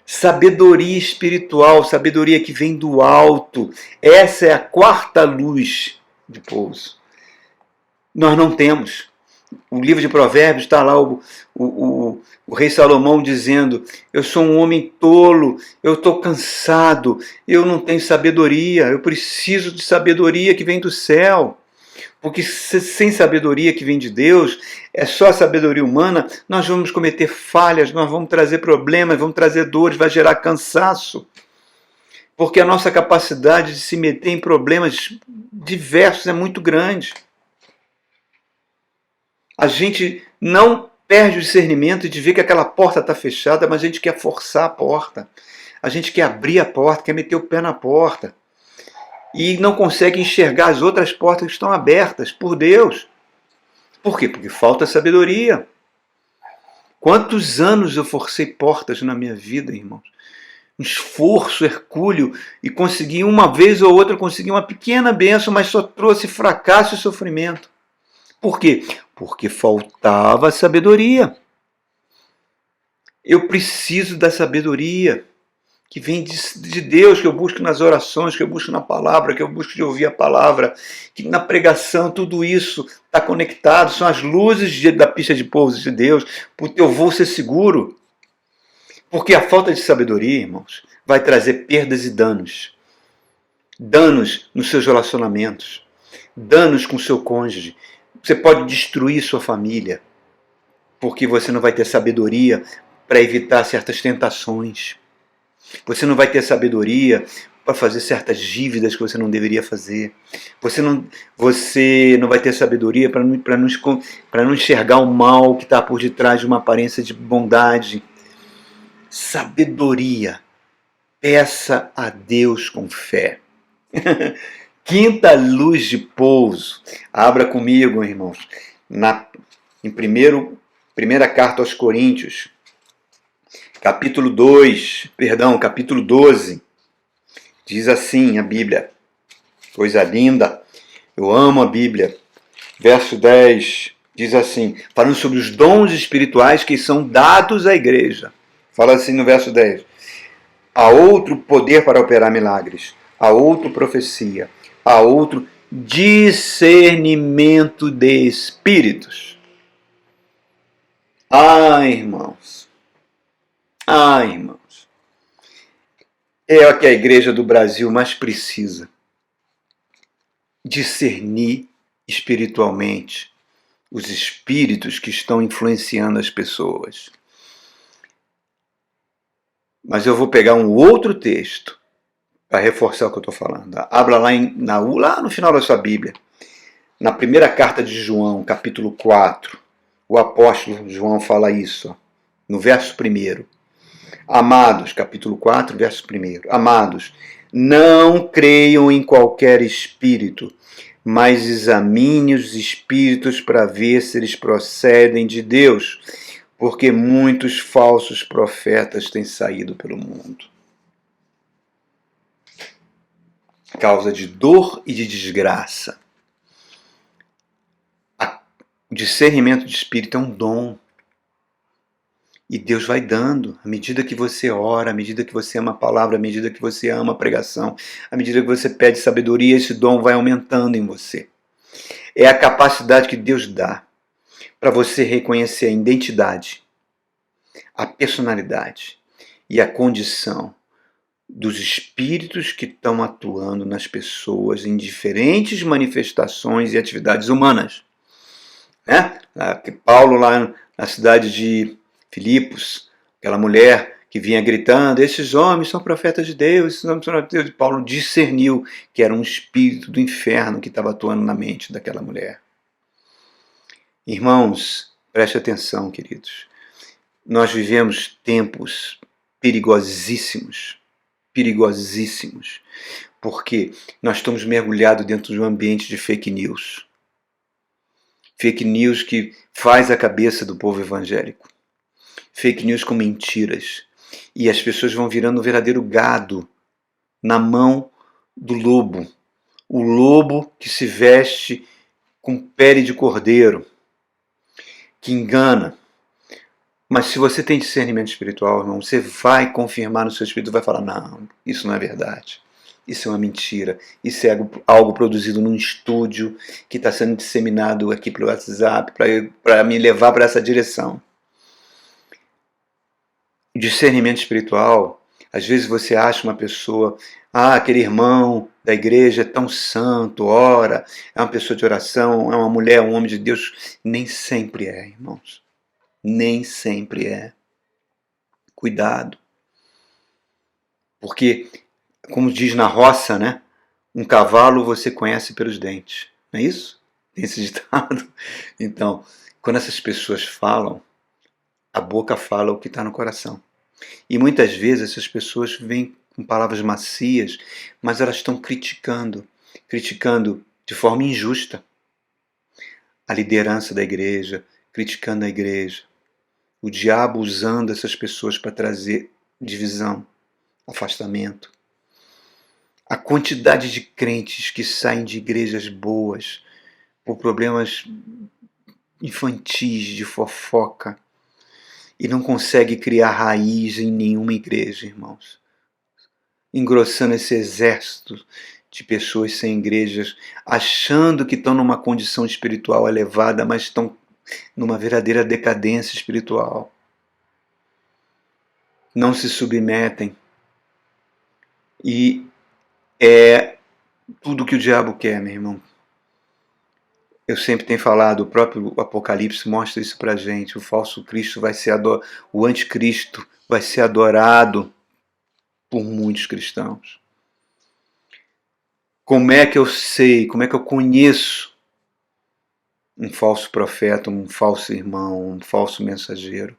Sabedoria espiritual, sabedoria que vem do alto. Essa é a quarta luz de pouso. Nós não temos. O livro de Provérbios está lá o rei Salomão dizendo, eu sou um homem tolo, eu estou cansado, eu não tenho sabedoria, eu preciso de sabedoria que vem do céu. Porque sem sabedoria que vem de Deus, é só a sabedoria humana, nós vamos cometer falhas, nós vamos trazer problemas, vamos trazer dores, vai gerar cansaço. Porque a nossa capacidade de se meter em problemas diversos é muito grande. A gente não perde o discernimento de ver que aquela porta está fechada, mas a gente quer forçar a porta. A gente quer abrir a porta, quer meter o pé na porta. E não consegue enxergar as outras portas que estão abertas por Deus. Por quê? Porque falta sabedoria. Quantos anos eu forcei portas na minha vida, irmãos? Um esforço hercúleo e consegui uma vez ou outra, consegui uma pequena bênção, mas só trouxe fracasso e sofrimento. Por quê? Porque faltava sabedoria. Eu preciso da sabedoria que vem de Deus, que eu busco nas orações, que eu busco na palavra, que eu busco de ouvir a palavra, que na pregação tudo isso está conectado, são as luzes da pista de pouso de Deus, para o teu voo ser seguro. Porque a falta de sabedoria, irmãos, vai trazer perdas e danos. Danos nos seus relacionamentos, danos com o seu cônjuge. Você pode destruir sua família, porque você não vai ter sabedoria para evitar certas tentações. Você não vai ter sabedoria para fazer certas dívidas que você não deveria fazer. Você não vai ter sabedoria para não enxergar o mal que está por detrás de uma aparência de bondade. Sabedoria. Peça a Deus com fé. Quinta luz de pouso. Abra comigo, irmãos, em primeira carta aos Coríntios, capítulo 12. Diz assim a Bíblia. Coisa linda. Eu amo a Bíblia. Verso 10 diz assim, falando sobre os dons espirituais que são dados à igreja. Fala assim no verso 10. Há outro poder para operar milagres. Há outro profecia. Há outro discernimento de espíritos. Irmãos. Irmãos. É o que a igreja do Brasil mais precisa. Discernir espiritualmente os espíritos que estão influenciando as pessoas. Mas eu vou pegar um outro texto para reforçar o que eu estou falando. Abra lá no final da sua Bíblia, na primeira carta de João, capítulo 4, o apóstolo João fala isso, no verso 1. Amados, capítulo 4, verso 1. Amados, não creiam em qualquer espírito, mas examine os espíritos para ver se eles procedem de Deus, porque muitos falsos profetas têm saído pelo mundo. Causa de dor e de desgraça. O discernimento de espírito é um dom. E Deus vai dando, à medida que você ora, à medida que você ama a palavra, à medida que você ama a pregação, à medida que você pede sabedoria, esse dom vai aumentando em você. É a capacidade que Deus dá para você reconhecer a identidade, a personalidade e a condição dos espíritos que estão atuando nas pessoas em diferentes manifestações e atividades humanas. Né? Paulo lá na cidade de Filipos, aquela mulher que vinha gritando, esses homens são profetas de Deus, esses homens são profetas de Deus. Paulo discerniu que era um espírito do inferno que estava atuando na mente daquela mulher. Irmãos, preste atenção, queridos. Nós vivemos tempos perigosíssimos, perigosíssimos, porque nós estamos mergulhados dentro de um ambiente de fake news. Fake news que faz a cabeça do povo evangélico. Fake news com mentiras. E as pessoas vão virando um verdadeiro gado na mão do lobo. O lobo que se veste com pele de cordeiro, que engana. Mas se você tem discernimento espiritual, irmão, você vai confirmar no seu espírito, vai falar, não, isso não é verdade. Isso é uma mentira. Isso é algo produzido num estúdio que está sendo disseminado aqui pelo WhatsApp para me levar para essa direção. O discernimento espiritual, às vezes você acha uma pessoa, aquele irmão da igreja é tão santo, ora, é uma pessoa de oração, é uma mulher, um homem de Deus. Nem sempre é, irmãos. Nem sempre é. Cuidado. Porque, como diz na roça, né? Um cavalo você conhece pelos dentes. Não é isso? Tem esse ditado. Então, quando essas pessoas falam, a boca fala o que está no coração. E muitas vezes essas pessoas vêm com palavras macias, mas elas estão criticando de forma injusta a liderança da igreja, criticando a igreja. O diabo usando essas pessoas para trazer divisão, afastamento. A quantidade de crentes que saem de igrejas boas por problemas infantis, de fofoca, e não consegue criar raiz em nenhuma igreja, irmãos. Engrossando esse exército de pessoas sem igrejas, achando que estão numa condição espiritual elevada, mas estão numa verdadeira decadência espiritual. Não se submetem. E é tudo que o diabo quer, meu irmão. Eu sempre tenho falado, o próprio Apocalipse mostra isso pra gente. O falso Cristo vai ser adorado, o anticristo vai ser adorado por muitos cristãos. Como é que eu sei, como é que eu conheço um falso profeta, um falso irmão, um falso mensageiro?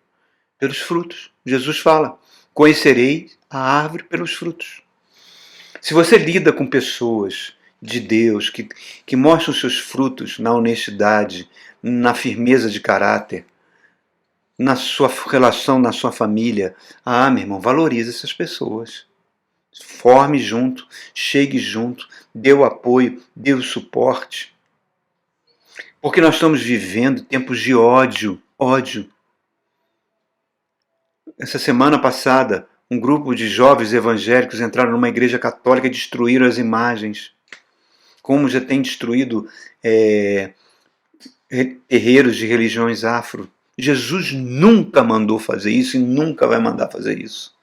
Pelos frutos. Jesus fala, conhecerei a árvore pelos frutos. Se você lida com pessoas de Deus, que mostram seus frutos na honestidade, na firmeza de caráter, na sua relação, na sua família, meu irmão, valorize essas pessoas. Forme junto, chegue junto, dê o apoio, dê o suporte. Porque nós estamos vivendo tempos de ódio. Essa semana passada, um grupo de jovens evangélicos entraram numa igreja católica e destruíram as imagens. Como já tem destruído terreiros de religiões afro. Jesus nunca mandou fazer isso e nunca vai mandar fazer isso.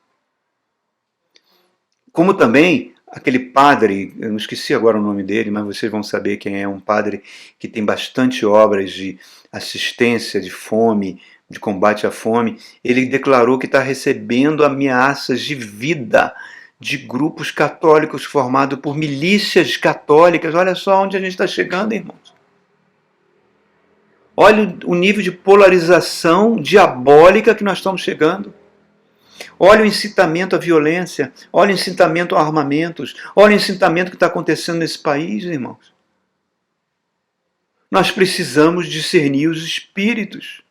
Como também aquele padre, eu não esqueci agora o nome dele, mas vocês vão saber quem é, um padre que tem bastante obras de assistência de fome, de combate à fome. Ele declarou que está recebendo ameaças de vida de grupos católicos formados por milícias católicas. Olha só onde a gente está chegando, irmãos. Olha o nível de polarização diabólica que nós estamos chegando. Olha o incitamento à violência, olha o incitamento a armamentos, olha o incitamento que está acontecendo nesse país, irmãos. Nós precisamos discernir os espíritos.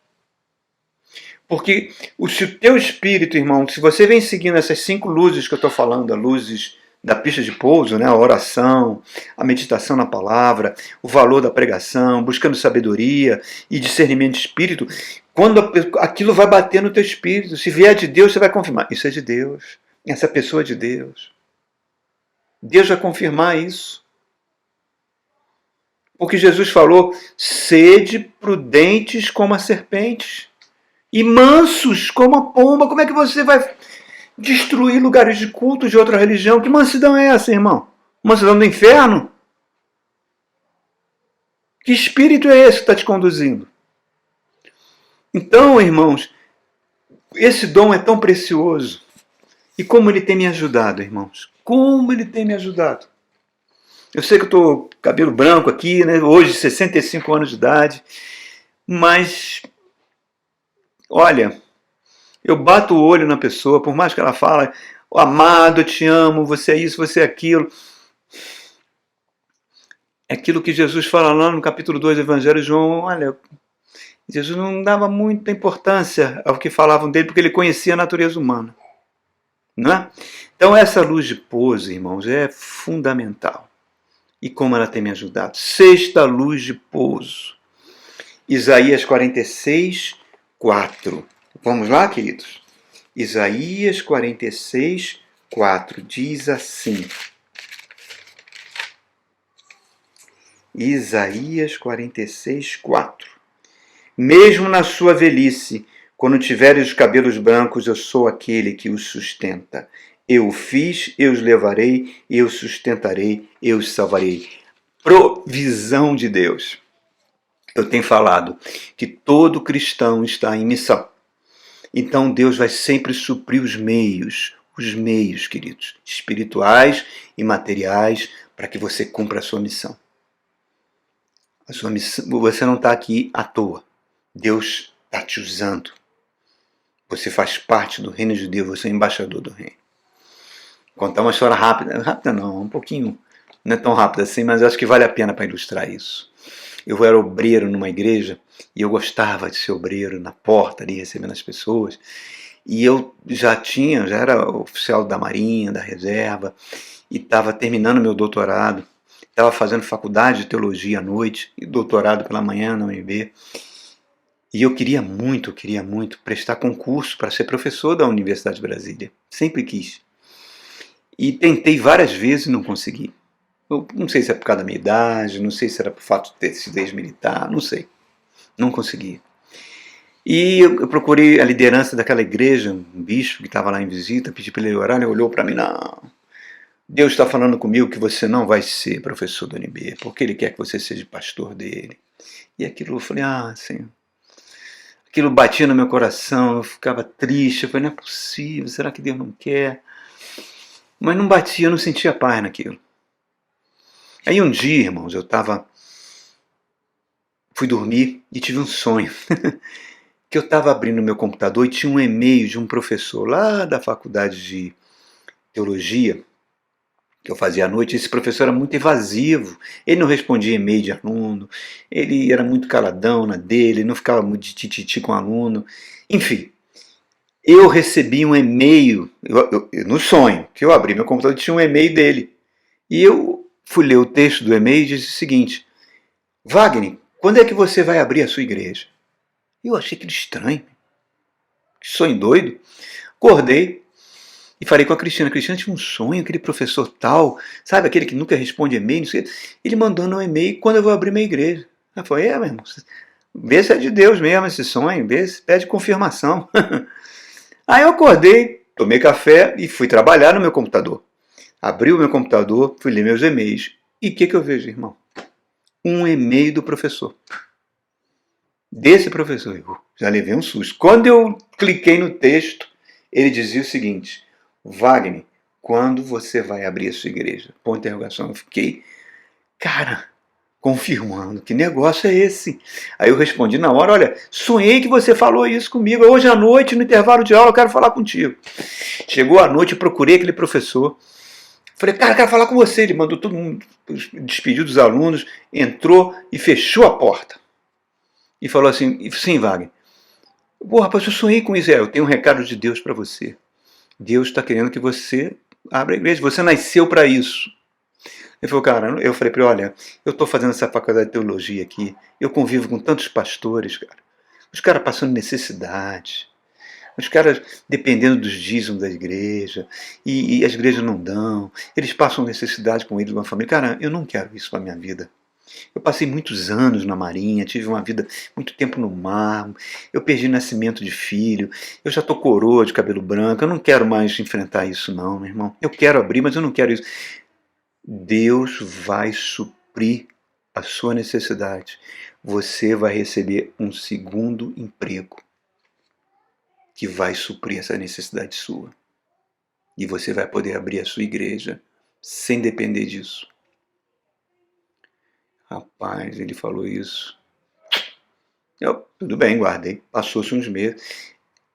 Porque se o teu espírito, irmão, se você vem seguindo essas 5 luzes que eu estou falando, as luzes da pista de pouso, né, a oração, a meditação na palavra, o valor da pregação, buscando sabedoria e discernimento de espírito, quando aquilo vai bater no teu espírito, se vier de Deus, você vai confirmar, isso é de Deus, essa pessoa é de Deus. Deus vai confirmar isso. Porque Jesus falou, sede prudentes como as serpentes e mansos como a pomba. Como é que você vai destruir lugares de culto de outra religião? Que mansidão é essa, irmão? Mansidão do inferno? Que espírito é esse que está te conduzindo? Então, irmãos, esse dom é tão precioso. E como ele tem me ajudado, irmãos? Como ele tem me ajudado? Eu sei que eu estou cabelo branco aqui, né? Hoje, 65 anos de idade. Mas, olha, Eu bato o olho na pessoa, por mais que ela fale, oh, amado, eu te amo, você é isso, você é aquilo. É aquilo que Jesus fala lá no capítulo 2 do Evangelho de João, olha, Jesus não dava muita importância ao que falavam dele, porque ele conhecia a natureza humana. Não é? Então essa luz de pouso, irmãos, é fundamental. E como ela tem me ajudado. Sexta luz de pouso. Isaías 46, 4. Vamos lá, queridos? Isaías 46, 4 diz assim. Isaías 46, 4. Mesmo na sua velhice, quando tiveres os cabelos brancos, eu sou aquele que os sustenta. Eu o fiz, eu os levarei, eu os sustentarei, eu os salvarei. Provisão de Deus. Eu tenho falado que todo cristão está em missão. Então Deus vai sempre suprir os meios, queridos, espirituais e materiais, para que você cumpra a sua missão. A sua missão, você não está aqui à toa. Deus está te usando. Você faz parte do reino de Deus, você é embaixador do reino. Vou contar uma história rápida. Rápida não, um pouquinho. Não é tão rápida assim, mas acho que vale a pena para ilustrar isso. Eu era obreiro numa igreja e eu gostava de ser obreiro na porta ali, recebendo as pessoas. E eu já era oficial da Marinha, da Reserva, e estava terminando meu doutorado. Estava fazendo faculdade de teologia à noite e doutorado pela manhã na UNB. E eu queria muito prestar concurso para ser professor da Universidade de Brasília. Sempre quis. E tentei várias vezes e não consegui. Eu não sei se é por causa da minha idade, não sei se era por fato de ter sido ex-militar, não sei. Não consegui. E eu procurei a liderança daquela igreja, um bispo que estava lá em visita, pedi para ele orar, ele olhou para mim, não, Deus está falando comigo que você não vai ser professor do UNB, porque Ele quer que você seja pastor dele. E aquilo eu falei, Senhor. Aquilo batia no meu coração, eu ficava triste, eu falei, não é possível, será que Deus não quer? Mas não batia, eu não sentia paz naquilo. Aí um dia, irmãos, fui dormir e tive um sonho. Que eu estava abrindo meu computador e tinha um e-mail de um professor lá da faculdade de teologia, que eu fazia à noite. Esse professor era muito evasivo, ele não respondia e-mail de aluno, ele era muito caladão na dele, não ficava muito de tititi com o aluno. Enfim, eu recebi um e-mail, no sonho, que eu abri meu computador e tinha um e-mail dele. E eu fui ler o texto do e-mail e disse o seguinte, Wagner, quando é que você vai abrir a sua igreja? Eu achei aquilo estranho, que sonho doido. Acordei e falei com a Cristina. A Cristina tinha um sonho, aquele professor tal, sabe, aquele que nunca responde e-mail, não sei. Ele mandando um e-mail quando eu vou abrir minha igreja. Ela falou, meu irmão, vê se é de Deus mesmo esse sonho, vê se pede confirmação. Aí eu acordei, tomei café e fui trabalhar no meu computador. Abri o meu computador, fui ler meus e-mails. E o que eu vejo, irmão? Um e-mail do professor. Desse professor. Eu já levei um susto. Quando eu cliquei no texto, ele dizia o seguinte, Wagner, quando você vai abrir a sua igreja? Ponto de interrogação. Eu fiquei, cara, confirmando, que negócio é esse? Aí eu respondi na hora, olha, sonhei que você falou isso comigo, hoje à noite, no intervalo de aula, eu quero falar contigo. Chegou a noite, eu procurei aquele professor, falei, cara, eu quero falar com você. Ele mandou todo mundo, despediu dos alunos, entrou e fechou a porta. E falou assim, sim, Wagner, pô, rapaz, eu sonhei com isso. Eu tenho um recado de Deus para você. Deus está querendo que você abra a igreja, você nasceu para isso. Ele falou, cara, eu falei para ele, olha, eu estou fazendo essa faculdade de teologia aqui, eu convivo com tantos pastores, cara. Os caras passando necessidade, os caras dependendo dos dízimos da igreja, e as igrejas não dão, eles passam necessidade com eles, com a família. Cara, eu não quero isso para minha vida. Eu passei muitos anos na Marinha, tive uma vida, muito tempo no mar, eu perdi nascimento de filho, eu já estou coroa de cabelo branco, eu não quero mais enfrentar isso não, meu irmão. Eu quero abrir, mas eu não quero isso. Deus vai suprir a sua necessidade. Você vai receber um segundo emprego que vai suprir essa necessidade sua. E você vai poder abrir a sua igreja sem depender disso. Rapaz, ele falou isso. Eu, tudo bem, guardei. Passou-se uns meses.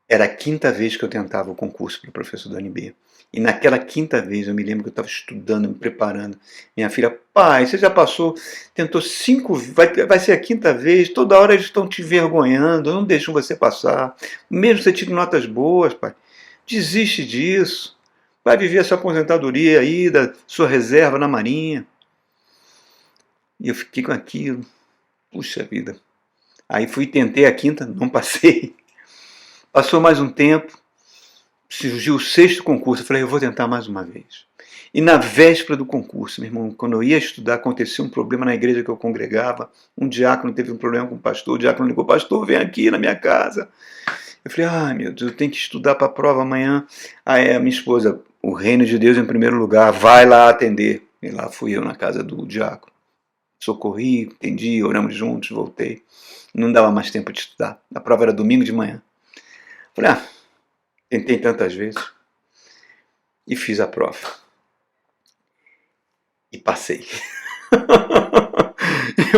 Era a quinta vez que eu tentava o concurso para professor da UNB. E naquela quinta vez eu me lembro que eu estava estudando, me preparando. Minha filha, pai, você já passou, tentou 5, vai ser a quinta vez, toda hora eles estão te envergonhando, não deixam você passar. Mesmo você tire notas boas, pai. Desiste disso. Vai viver a sua aposentadoria aí, da sua reserva na Marinha. E eu fiquei com aquilo. Puxa vida. Aí tentei a quinta, não passei. Passou mais um tempo, surgiu o 6º concurso. Eu falei, eu vou tentar mais uma vez. E na véspera do concurso, meu irmão, quando eu ia estudar, aconteceu um problema na igreja que eu congregava. Um diácono teve um problema com o pastor. O diácono ligou, pastor, vem aqui na minha casa. Eu falei, ai meu Deus, eu tenho que estudar para a prova amanhã. Aí a minha esposa, o reino de Deus em primeiro lugar, vai lá atender. E lá fui eu na casa do diácono. Socorri, atendi, oramos juntos, voltei. Não dava mais tempo de estudar. A prova era domingo de manhã. Falei, tentei tantas vezes. E fiz a prova. E passei.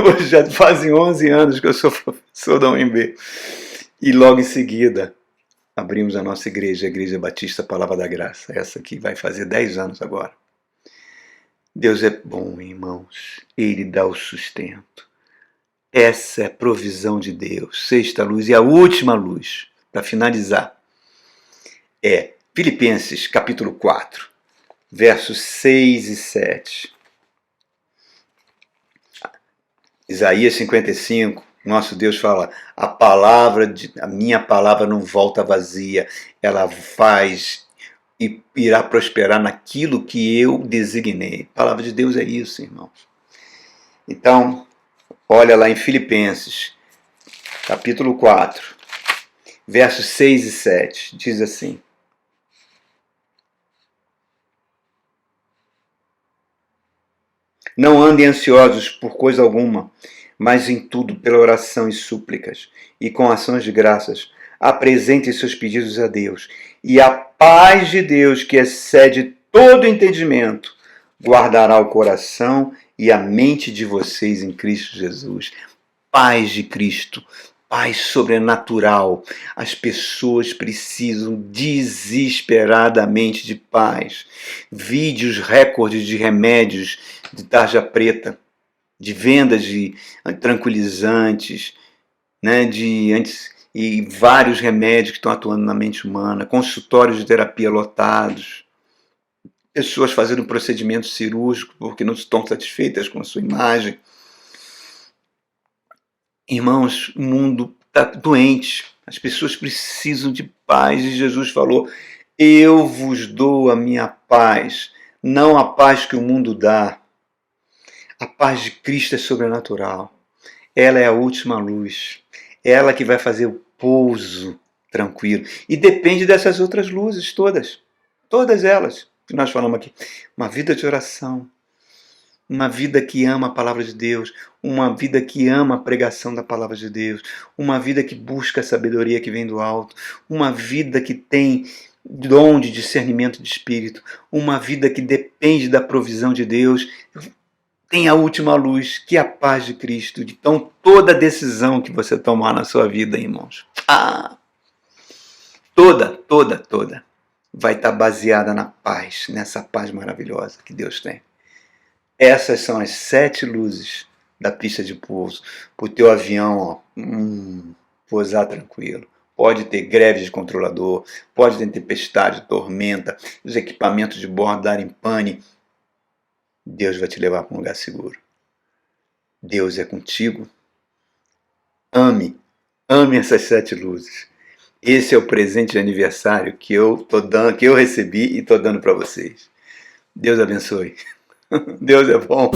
Hoje já fazem 11 anos que eu sou professor da UNB. E logo em seguida, abrimos a nossa igreja, a Igreja Batista Palavra da Graça. Essa aqui vai fazer 10 anos agora. Deus é bom, irmãos. Ele dá o sustento. Essa é a provisão de Deus. 6ª luz e a última luz, para finalizar, é Filipenses capítulo 4, versos 6 e 7. Isaías 55, nosso Deus fala, a minha palavra não volta vazia, ela faz e irá prosperar naquilo que eu designei. A palavra de Deus é isso, irmãos. Então, olha lá em Filipenses, capítulo 4, versos 6 e 7, diz assim, não andem ansiosos por coisa alguma, mas em tudo, pela oração e súplicas, e com ações de graças, apresentem seus pedidos a Deus. E a paz de Deus, que excede todo entendimento, guardará o coração e a mente de vocês em Cristo Jesus. Paz de Cristo, paz sobrenatural. As pessoas precisam desesperadamente de paz. Vide os recordes de remédios de tarja preta, de vendas de tranquilizantes, né, e vários remédios que estão atuando na mente humana, consultórios de terapia lotados, pessoas fazendo procedimentos cirúrgicos porque não estão satisfeitas com a sua imagem. Irmãos, o mundo está doente, as pessoas precisam de paz e Jesus falou, eu vos dou a minha paz, não a paz que o mundo dá. A paz de Cristo é sobrenatural. Ela é a última luz. Ela que vai fazer o pouso tranquilo. E depende dessas outras luzes todas. Todas elas que nós falamos aqui. Uma vida de oração. Uma vida que ama a palavra de Deus. Uma vida que ama a pregação da palavra de Deus. Uma vida que busca a sabedoria que vem do alto. Uma vida que tem dom de discernimento de espírito. Uma vida que depende da provisão de Deus. Tem a última luz, que é a paz de Cristo. Então, toda decisão que você tomar na sua vida, irmãos, toda, vai estar baseada na paz, nessa paz maravilhosa que Deus tem. Essas são as 7 luzes da pista de pouso. Para o teu avião pousar tranquilo. Pode ter greve de controlador, pode ter tempestade, tormenta, os equipamentos de bordo darem pane. Deus vai te levar para um lugar seguro. Deus é contigo. Ame essas 7 luzes. Esse é o presente de aniversário que eu recebi e estou dando para vocês. Deus abençoe. Deus é bom.